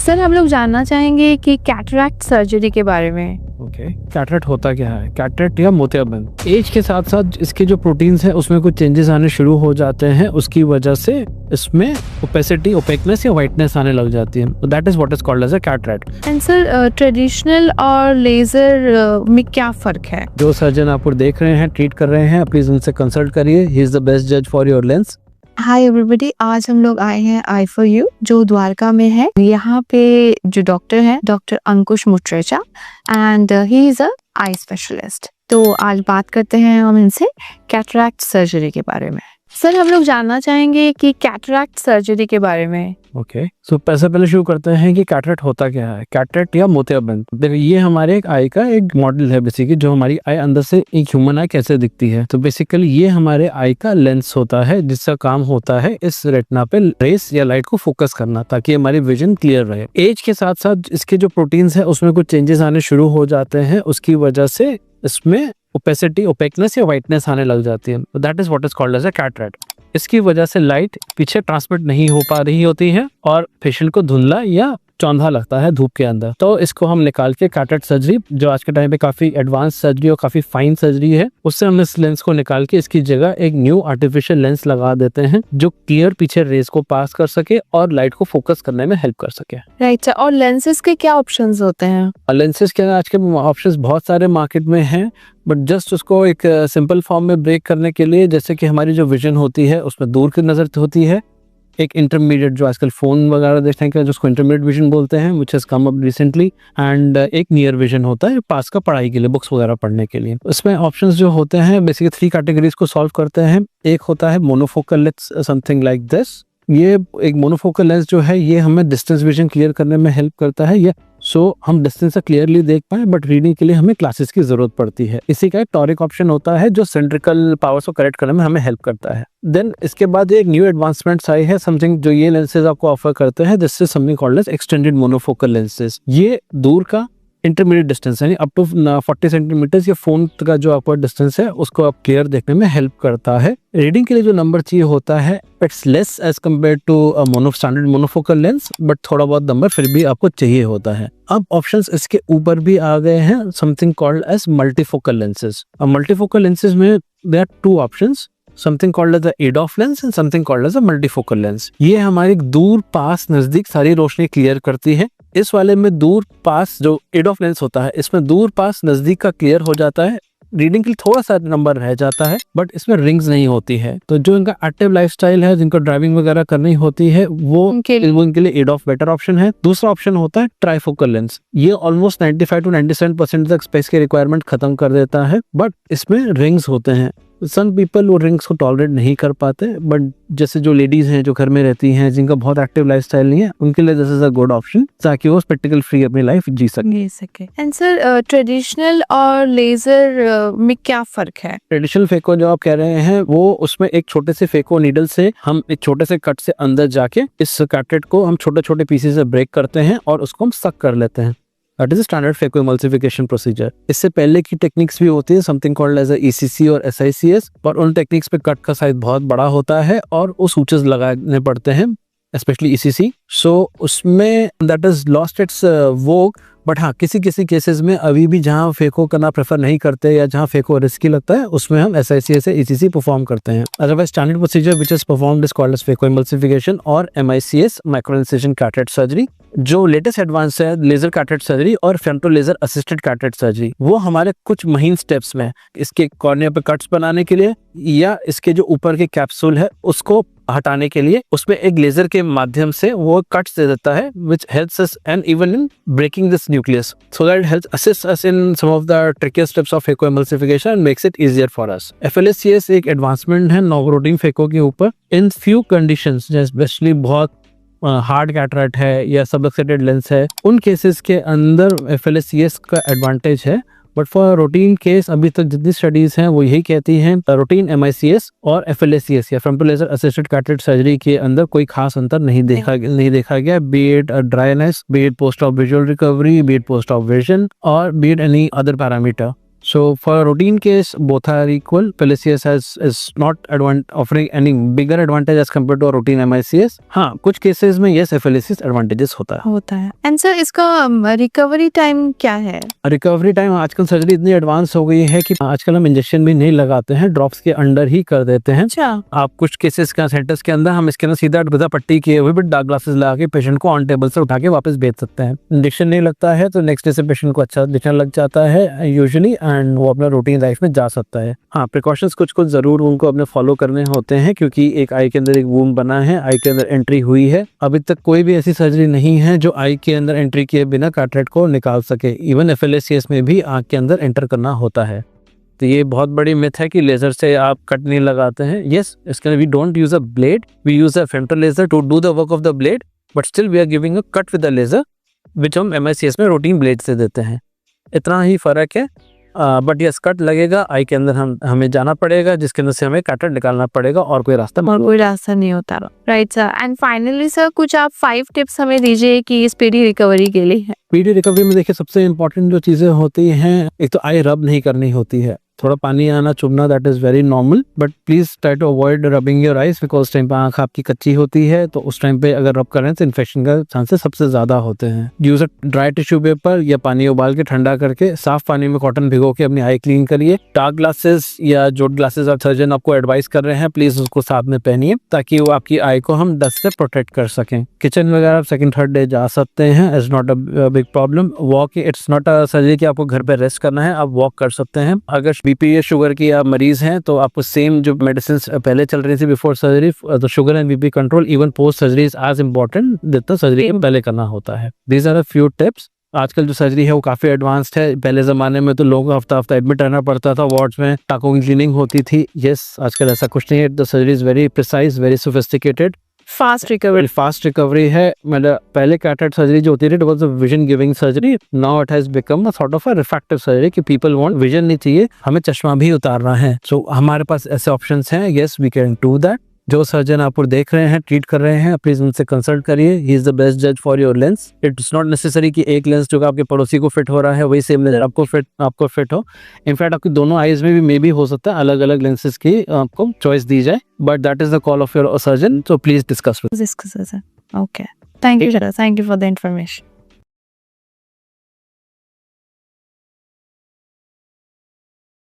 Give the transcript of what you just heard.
Sir हम लोग जानना चाहेंगे कि कैटरैक्ट सर्जरी के बारे में। ओके, कैटरैक्ट होता क्या है? कैटरैक्ट या मोतियाबिंद, एज के साथ साथ इसके जो प्रोटीन्स हैं उसमें कुछ चेंजेस आने शुरू हो जाते हैं, उसकी वजह से इसमें ओपेसिटी, ओपेकनेस या व्हाइटनेस आने लग जाती है। That is what is called as a cataract. And sir traditional और लेजर में क्या फर्क है? जो सर्जन आपको देख रहे हैं, ट्रीट कर रहे हैं, प्लीज उनसे कंसल्ट करिए। ही इज द बेस्ट जज for your lens. Hi everybody, आज हम लोग आए हैं आई फॉर यू जो द्वारका में है। यहाँ पे जो डॉक्टर है doctor Ankush Mutreja and he is a eye specialist. तो आज बात करते हैं हम इनसे कैटरैक्ट सर्जरी के बारे में। सर हम लोग जानना चाहेंगे कि कैटरैक्ट सर्जरी के बारे में। ओके, सो पहले शुरू करते हैं कि कैटरैक्ट होता क्या है। कैटरैक्ट या मोतियाबिंद, देखो ये हमारे एक आई का एक मॉडल है बेसिकली, जो हमारी आई अंदर से एक ह्यूमन आई कैसे दिखती है। तो बेसिकली ये हमारे आई का लेंस होता है जिसका काम होता है इस रेटिना पे रेस या लाइट को फोकस करना, ताकि हमारी विजन क्लियर रहे। एज के साथ साथ इसके जो प्रोटीन्स है उसमें कुछ चेंजेस आने शुरू हो जाते हैं, उसकी वजह से इसमें ओपेसिटी, ओपेकनेस या व्हाइटनेस आने लग जाती है। That is what is called as a cataract. इसकी वजह से लाइट पीछे ट्रांसमिट नहीं हो पा रही होती है और पेशेंट को धुंधला या चौंधा लगता है धूप के अंदर। तो इसको हम निकाल के कैटरैक्ट सर्जरी, जो आज के टाइम पे काफी एडवांस सर्जरी और काफी फाइन सर्जरी है, उससे हम इस लेंस को निकाल के इसकी जगह एक न्यू आर्टिफिशियल लेंस लगा देते हैं जो क्लियर पीछे रेज को पास कर सके और लाइट को फोकस करने में हेल्प कर सके। राइट, और लेंसेज के क्या ऑप्शंस होते हैं? लेंसेज के आज के ऑप्शंस बहुत सारे मार्केट में हैं, बट जस्ट उसको एक सिंपल फॉर्म में ब्रेक करने के लिए, जैसे कि हमारी जो विजन होती है उसमें दूर की नजर होती है, एक इंटरमीडिएट जो आजकल फोन वगैरह देखते हैं जिसको इंटरमीडिएट विजन बोलते हैं, which has come up recently, and एक नियर विजन होता है पास का पढ़ाई के लिए, बुक्स वगैरह पढ़ने के लिए। इसमें ऑप्शंस जो होते हैं बेसिकली 3 कैटेगरीज को सॉल्व करते हैं। एक होता है monofocal lens, something like this. ये एक मोनोफोकल लेंस जो है ये हमें डिस्टेंस विजन क्लियर करने में हेल्प करता है, ये सो हम डिस्टेंस से क्लियरली देख पाए, बट रीडिंग के लिए हमें क्लासेस की जरूरत पड़ती है। इसी का एक टॉरिक ऑप्शन होता है जो सेंट्रिकल पावर्स को करेक्ट करने में हमें हेल्प करता है। देन इसके बाद एक न्यू एडवांसमेंट्स आई है, समथिंग जो ये लेंसेज आपको ऑफर करते हैं, this is something called as extended monofocal lenses. ये दूर का इंटरमीडिएट डिस्टेंस यानी अप टू 40 सेंटीमीटर या फोन का जो अपवर्ड डिस्टेंस है उसको आप क्लियर देखने में हेल्प करता है। रीडिंग के लिए जो नंबर चाहिए होता है it's less as compare to standard monofocal lens, but थोड़ा बहुत नंबर फिर भी आपको चाहिए होता है। अब ऑप्शंस इसके ऊपर भी आ गए हैं, something called as multifocal lenses. अब मल्टीफोकल लेंसेज में there are 2 options, something called as a ADOF lens and something called as a multifocal lens। ये हमारी दूर पास नजदीक सारी रोशनी क्लियर करती है। इस वाले में दूर पास जो ADOF लेंस होता है इसमें दूर पास नजदीक का क्लियर हो जाता है, रीडिंग के लिए थोड़ा सा नंबर रह जाता है, बट इसमें रिंग्स नहीं होती है। तो जो इनका एक्टिव लाइफस्टाइल है, जिनको ड्राइविंग वगैरह करनी होती है, वो उनके लिए ADOF बेटर ऑप्शन है। दूसरा ऑप्शन होता है ट्राइफोकल लेंस। ये ऑलमोस्ट 95 to 97% तक स्पेस के रिक्वायरमेंट खत्म कर देता है, बट इसमें रिंग्स होते हैं। सम पीपल वो रिंग्स को टॉलरेट नहीं कर पाते, बट जैसे जो लेडीज हैं जो घर में रहती हैं जिनका बहुत एक्टिव लाइफस्टाइल नहीं है, उनके लिए this is a good option, ताकि वो स्पेक्टिकल फ्री अपनी लाइफ जी सके। एंड सर ट्रेडिशनल और लेजर में क्या फर्क है? ट्रेडिशनल फेको जो आप कह रहे हैं वो, उसमें एक छोटे से फेको नीडल से हम एक छोटे से कट से अंदर जाके इस कैटरेट को हम छोटे छोटे पीसेस से ब्रेक करते हैं और उसको हम सक कर लेते हैं। That is a standard phacoemulsification procedure। इससे पहले की टेक्निक्स भी होती है, समथिंग कॉल्ड एज ECC और SICS, पर उन टेक्निक्स पे कट का साइज बहुत बड़ा होता है और वो सूचेस लगाने पड़ते हैं, स्पेशली ECC। सो उसमें that is lost its Vogue, but हाँ किसी किसी केसेस में अभी भी जहाँ फेको करना प्रेफर नहीं करते या जहाँ फेको रिस्की लगता है उसमें हम SICS से ECC परफॉर्म करते हैं। Otherwise standard procedure which is performed is called as phacoemulsification और MICS, micro incision cataract surgery. जो लेटेस्ट एडवांस है लेजर कैटरेट सर्जरी और femto laser assisted cataract surgery, वो हमारे कुछ महीन स्टेप्स में इसके कॉर्निया पे कट्स बनाने के लिए या इसके जो ऊपर के कैप्सूल है उसको हटाने के लिए उसमें एक लेजर के माध्यम से वो कट्स दे देता है, which helps us and even in breaking this nucleus, so that it helps assist us in some of the trickier steps of phacoemulsification and makes it easier for us। FLSCS एक advancement है नॉवरोटिन phaco के ऊपर। In few conditions, जैसे specially बहुत hard cataract है या सबलक्सेटेड lens है, उन केसेस के अंदर FLSCS का एडवांटेज है, बट फॉर रूटीन केस अभी तक जितनी स्टडीज हैं वो यही कहती हैं रूटीन MICS और FLSCS या fronto laser assisted cataract surgery के अंदर कोई खास अंतर नहीं देखा गया, be it dryness, be it post of visual recovery, be it post of vision और be it any other parameter. So for routine case, both are equal. Palacios is not offering any bigger advantage as compared to a routine MICS. हाँ, कुछ cases में yes FLACS advantages होता है. And sir इसका recovery time क्या है? Recovery time, आजकल surgery इतनी एडवांस हो गई है कि आजकल हम इंजेक्शन भी नहीं लगाते हैं, ड्रॉप्स के अंडर ही कर देते हैं. अच्छा. आप कुछ केसेस का सेंटर्स के अंदर हम इसके अंदर सीधा गजा पट्टी किए हुए बट डार्क ग्लासेस लगा के पेशेंट को ऑन टेबल से उठा के वापस भेज सकते हैं. इंजेक्शन नहीं लगता है तो नेक्स्ट डे से पेशेंट को अच्छा दिखने लग जाता है यूजुअली, एंड वो अपना रूटीन लाइफ में जा सकता है. हाँ, प्रिकॉशंस कुछ जरूर उनको अपने फॉलो करने होते हैं क्योंकि एक आई के अंदर एक वूम बना है, आई के अंदर एंट्री हुई है. अभी तक कोई भी ऐसी सर्जरी नहीं है जो आई के अंदर एंट्री किए बिना कैटरेक्ट को निकाल सके. इवन FLACS में भी आंख के अंदर एंटर करना होता है. तो ये बहुत बड़ी मिथ है कि लेजर से आप कट नहीं लगाते हैं. यस, इसके we don't use a blade, we use a femto laser to do the work of the blade, but still we are giving a cut with the laser which हम MICS में routine blade से देते हैं. इतना ही फर्क है. But yes, cut लगेगा, आई के अंदर हमें जाना पड़ेगा जिसके अंदर से हमें कैटरेक्ट निकालना पड़ेगा और कोई रास्ता नहीं होता. Right sir. And finally sir कुछ आप 5 टिप्स हमें दीजिए कि स्पीडी रिकवरी के लिए. स्पीडी रिकवरी में देखिए सबसे इंपॉर्टेंट जो चीजें होती हैं, एक तो आई रब नहीं करनी होती है. थोड़ा पानी आना चुभना that is very normal, but please try to avoid rubbing your eyes because time पे आंख आपकी कच्ची होती है तो उस टाइम पे अगर रब करें तो इन्फेक्शन का चांसेस सबसे ज्यादा होते हैं. Use a dry tissue paper या पानी उबाल के ठंडा करके साफ पानी में कॉटन भिगो के अपनी आई क्लीन करिए. डार्क ग्लासेस या जो ग्लासेस आप सर्जन आपको एडवाइस कर रहे हैं प्लीज उसको साथ में पहनिए ताकि वो आपकी आई को हम डस्ट से प्रोटेक्ट कर सकें. किचन वगैरह सेकंड थर्ड डे जा सकते हैं, it's not a big problem. Walk, it's not a surgery कि आपको घर पे रेस्ट करना है, आप वॉक कर सकते हैं. अगर बीपी या शुगर की आप मरीज हैं तो आपको सेम जो मेडिसिन पहले चल रही थी बिफोर सर्जरी, तो sugar and BP control even post surgery is as important जितना सर्जरी के पहले करना होता है. These are a few tips. आजकल जो सर्जरी है वो काफी एडवांस्ड है. पहले जमाने में तो लोगों को हफ्ता एडमिट रहना पड़ता था वार्ड्स में, टाँकों की क्लीनिंग होती थी. यस, आजकल ऐसा कुछ नहीं है. The surgery is very precise, very sophisticated. Fast recovery है. मतलब पहले कैटरेक्ट सर्जरी जो होती थी it was a vision giving surgery. Now it has become a sort of a refractive surgery कि पीपल वांट विजन नहीं चाहिए, हमें चश्मा भी उतारना है. सो हमारे पास ऐसे ऑप्शंस हैं. Yes, we can do that. जो सर्जन आपको देख रहे हैं, ट्रीट कर रहे हैं, प्लीज उनसे कंसल्ट करिए. ही इज द बेस्ट जज for your lens. It's not necessary कि एक लेंस जो आपके पड़ोसी को फिट हो रहा है वही सेम लेंस आपको फिट हो. इनफैक्ट आपकी दोनों आईज में भी मे बी हो सकता है अलग अलग लेंसेज की आपको चॉइस दी जाए, but that is the call of your surgeon. So please discuss with. Okay. Thank you, sir. Thank you for the information.